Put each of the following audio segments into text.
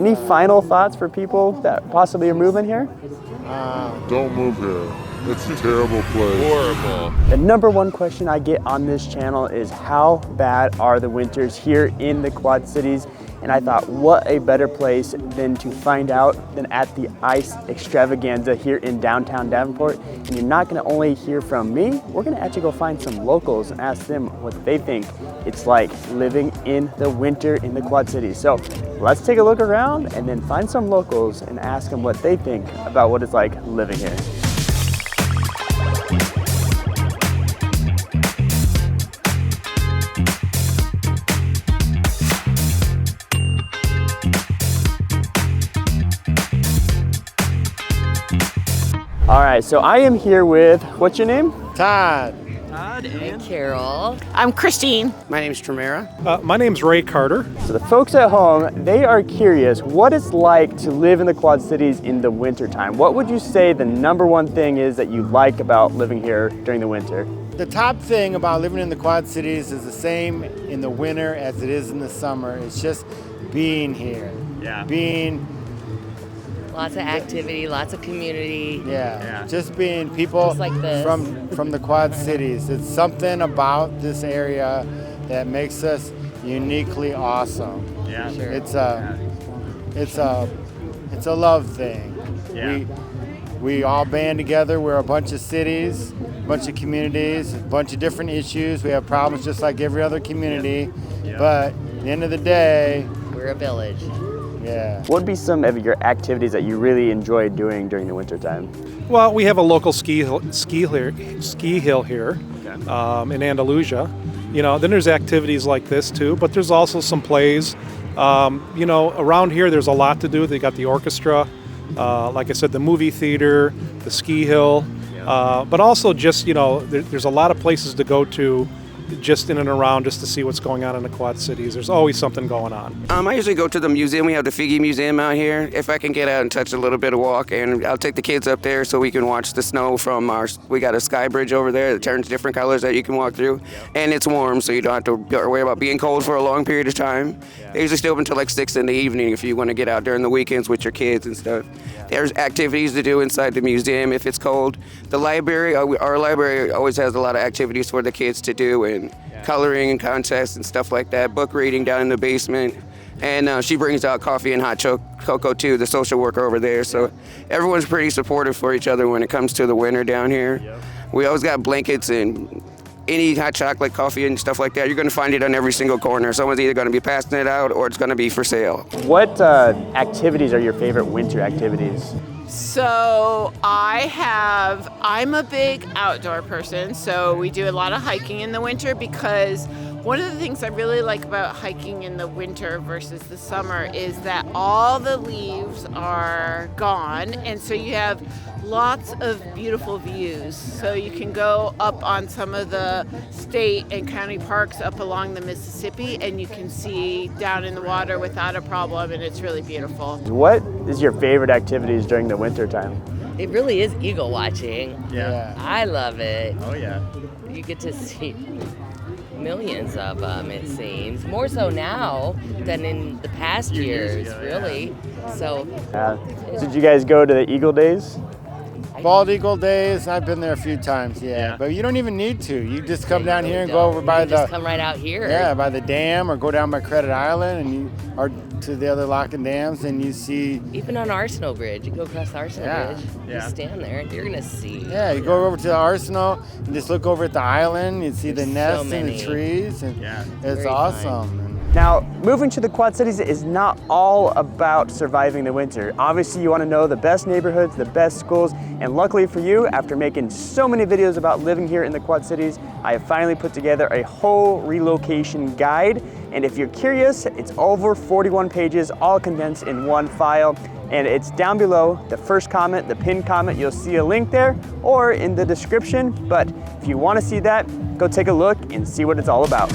Any final thoughts for people that possibly are moving here? Don't move here. It's a terrible place. Horrible. The number one question I get on this channel is how bad are the winters here in the Quad Cities? And I thought, what a better place than to find out than at the Ice Extravaganza here in downtown Davenport. And you're not gonna only hear from me, we're gonna actually go find some locals and ask them what they think it's like living in the winter in the Quad Cities. So let's take a look around and then find some locals and ask them what they think about what it's like living here. All right, so I am here with, what's your name? Todd. Todd and Carol. I'm Christine. My name's Tremera. My name's Ray Carter. So the folks at home, they are curious what it's like to live in the Quad Cities in the wintertime. What would you say the number one thing is that you like about living here during the winter? The top thing about living in the Quad Cities is the same in the winter as it is in the summer. It's just being here. Yeah. Lots of activity, lots of community. Just being people Just like this. from the Quad Cities. It's something about this area that makes us uniquely awesome. Yeah, Sure. It's a love thing. Yeah. We all band together. We're a bunch of cities, a bunch of communities, a bunch of different issues. We have problems just like every other community. Yeah. But at the end of the day, We're a village. yeah. What would be some of your activities that you really enjoy doing during the wintertime? Well, we have a local ski hill here in Andalusia. You know, then there's activities like this too, but there's also some plays. You know, around here there's a lot to do. They got the orchestra, like I said, the movie theater, the ski hill, but also just, you know, there's a lot of places to go to just in and around just to see what's going on in the Quad Cities. There's always something going on. I usually go to the museum. We have the Figge Museum out here. If I can get out and touch a little bit of walk, and I'll take the kids up there so we can watch the snow from we got a sky bridge over there that turns different colors that you can walk through. And it's warm, so you don't have to worry about being cold for a long period of time. They usually stay open until like 6 in the evening if you want to get out during the weekends with your kids and stuff. There's activities to do inside the museum if it's cold. The library, our library always has a lot of activities for the kids to do, and coloring and contests and stuff like that. Book reading down in the basement. And she brings out coffee and hot cocoa too, the social worker over there. So everyone's pretty supportive for each other when it comes to the winter down here. We always got blankets and any hot chocolate, coffee and stuff like that. You're going to find it on every single corner. Someone's either going to be passing it out or it's going to be for sale. What activities are your favorite winter activities? So I'm a big outdoor person, so we do a lot of hiking in the winter because one of the things I really like about hiking in the winter versus the summer is that all the leaves are gone, and so you have lots of beautiful views. So you can go up on some of the state and county parks up along the Mississippi, and you can see down in the water without a problem, and it's really beautiful. What is your favorite activities during the winter time? It really is eagle watching. Yeah. I love it. Oh yeah. You get to see millions of them, it seems. More so now than in the past years, really. So, Did you guys go to the Eagle Days? Bald Eagle Days, I've been there a few times, but you don't even need to. You just come down here and go over by just come right out here. by the dam, or go down by Credit Island or to the other locking dams, and you see. Even on Arsenal Bridge, you go across the Arsenal Bridge, Yeah. you stand there, you're gonna see. Yeah, you go over to the Arsenal and just look over at the island. You see the There's nests so and the many. trees, and it's Very awesome. Now, moving to the Quad Cities is not all about surviving the winter. Obviously, you want to know the best neighborhoods, the best schools, and luckily for you, after making so many videos about living here in the Quad Cities, I have finally put together a whole relocation guide. And if you're curious, it's over 41 pages, all condensed in one file. And it's down below, the first comment, the pinned comment, you'll see a link there, or in the description. But if you want to see that, go take a look and see what it's all about.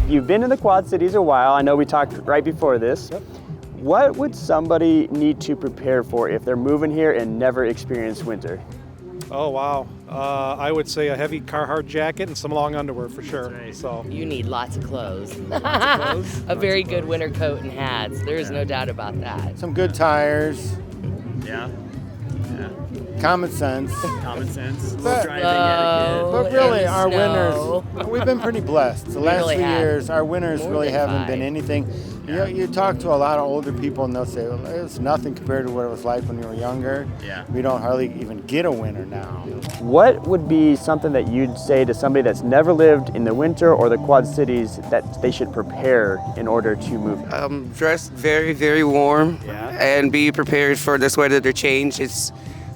You've been in the Quad Cities a while. I know we talked right before this. Yep. What would somebody need to prepare for if they're moving here and never experienced winter? Oh wow! I would say a heavy Carhartt jacket and some long underwear for sure. right. So You need lots of clothes. A very good winter coat and hats. There is no doubt about that. Some good tires, Yeah. common sense. Common sense. But- driving Slow But really, and our snow. winters, we've been pretty blessed. The last really few have. years, our winters More really than haven't 5. been anything. You talk to a lot of older people and they'll say, well, it's nothing compared to what it was like when you were younger. Yeah. We don't hardly even get a winter now. What would be something that you'd say to somebody that's never lived in the winter or the Quad Cities that they should prepare in order to move? Dress very, very warm and be prepared for this weather to change.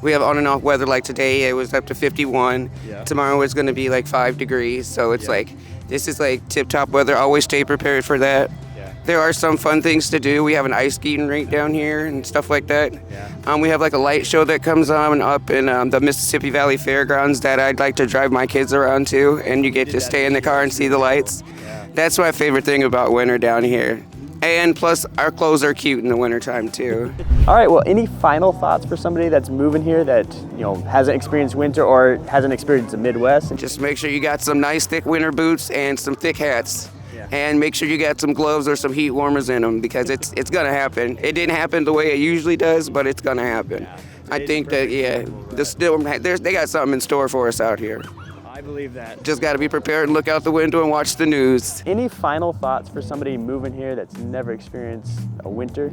We have on and off weather. Like today, it was up to 51. Yeah. Tomorrow it's going to be like 5 degrees. So it's like, this is like tip-top weather. Always stay prepared for that. Yeah. There are some fun things to do. We have an ice skating rink down here and stuff like that. We have like a light show that comes on up in the Mississippi Valley Fairgrounds that I'd like to drive my kids around to, and you get to stay in the car and see the lights. That's my favorite thing about winter down here. And plus, our clothes are cute in the wintertime too. All right, well, any final thoughts for somebody that's moving here that, hasn't experienced winter or hasn't experienced the Midwest? Just make sure you got some nice thick winter boots and some thick hats. And make sure you got some gloves or some heat warmers in them, because it's gonna happen. It didn't happen the way it usually does, but it's gonna happen. I think that, the storm, they got something in store for us out here. I believe that. Just gotta be prepared and look out the window and watch the news. Any final thoughts for somebody moving here that's never experienced a winter?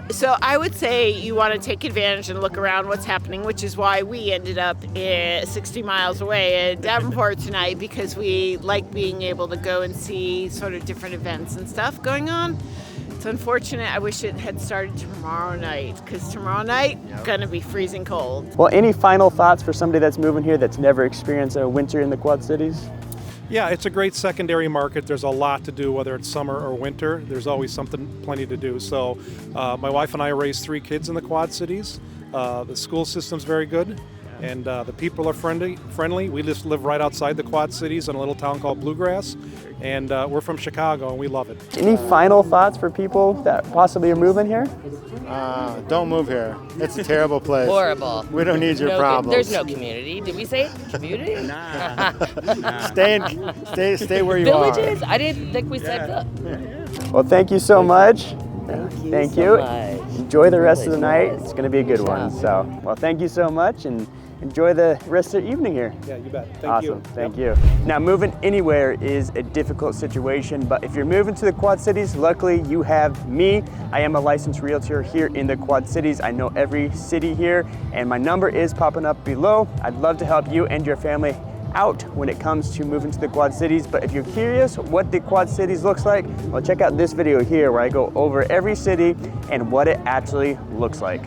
So I would say you want to take advantage and look around what's happening, which is why we ended up 60 miles away in Davenport tonight, because we like being able to go and see sort of different events and stuff going on. It's unfortunate. I wish it had started tomorrow night, because tomorrow night gonna be freezing cold. Well, any final thoughts for somebody that's moving here that's never experienced a winter in the Quad Cities? yeah, it's a great secondary market. There's a lot to do, whether it's summer or winter. There's always plenty to do. So my wife and I raised 3 kids in the Quad Cities. The school system's very good, and the people are friendly. We just live right outside the Quad Cities in a little town called Bluegrass, and we're from Chicago, and we love it. Any final thoughts for people that possibly are moving here? Don't move here. It's a terrible place. Horrible. We don't need your No, problems. there's no community. Did we say community? Stay where you are. Villages? I didn't think we said that. Well, thank you so much. Thank so you. much. Enjoy the rest of the night. It's going to be a good one. So, well, thank you so much, and enjoy the rest of the evening here. Yeah, you bet. Thank you. Awesome, thank you. Now, moving anywhere is a difficult situation, but if you're moving to the Quad Cities, luckily you have me. I am a licensed realtor here in the Quad Cities. I know every city here, and my number is popping up below. I'd love to help you and your family out when it comes to moving to the Quad Cities. But if you're curious what the Quad Cities looks like, well, check out this video here where I go over every city and what it actually looks like.